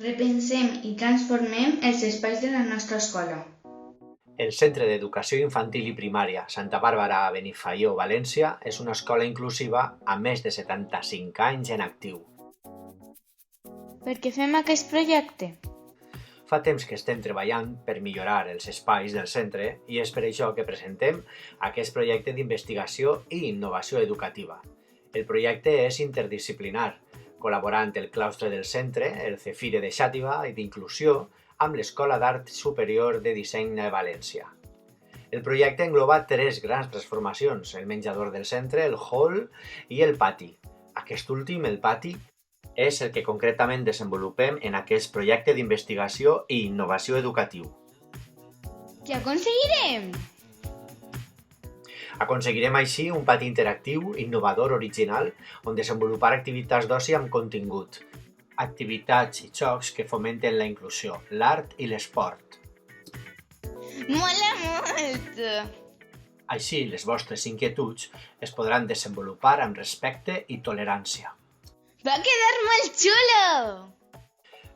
Repensem i transformem els espais de la nostra escola. El Centre d'Educació Infantil i Primària Santa Bàrbara a Benifaió, València, és una escola inclusiva amb més de 75 anys en actiu. Per què fem aquest projecte? Fa temps que estem treballant per millorar els espais del centre i és per això que presentem aquest projecte d'investigació i innovació educativa. El projecte és interdisciplinar, col·laborant el claustre del centre, el Cefire de Xàtiva i d'Inclusió, amb l'Escola d'Art Superior de Disseny de València. El projecte engloba 3 grans transformacions, el menjador del centre, el hall i el pati. Aquest últim, el pati, és el que concretament desenvolupem en aquest projecte d'investigació i innovació educatiu. Què aconseguirem? Aconseguirem així un pati interactiu, innovador, original, on desenvolupar activitats d'oci amb contingut, activitats i jocs que fomenten la inclusió, l'art i l'esport. Mola molt! Així, les vostres inquietuds es podran desenvolupar amb respecte i tolerància. Va quedar molt xulo!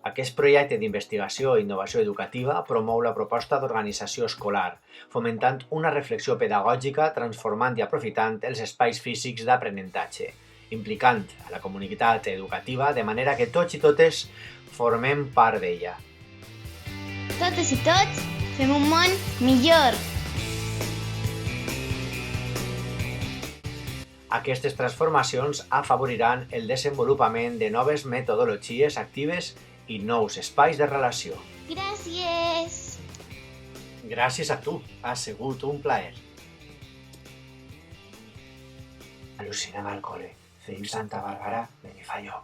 Aquest projecte d'investigació i innovació educativa promou la proposta d'organització escolar, fomentant una reflexió pedagògica transformant i aprofitant els espais físics d'aprenentatge, implicant a la comunitat educativa de manera que tots i totes formem part d'ella. Totes i tots fem un món millor! Aquestes transformacions afavoriran el desenvolupament de noves metodologies actives i nous espais de relació. Gràcies! Gràcies a tu, ha sigut un plaer. Al·lucinava al col·le, Santa Bàrbara, Benifaió.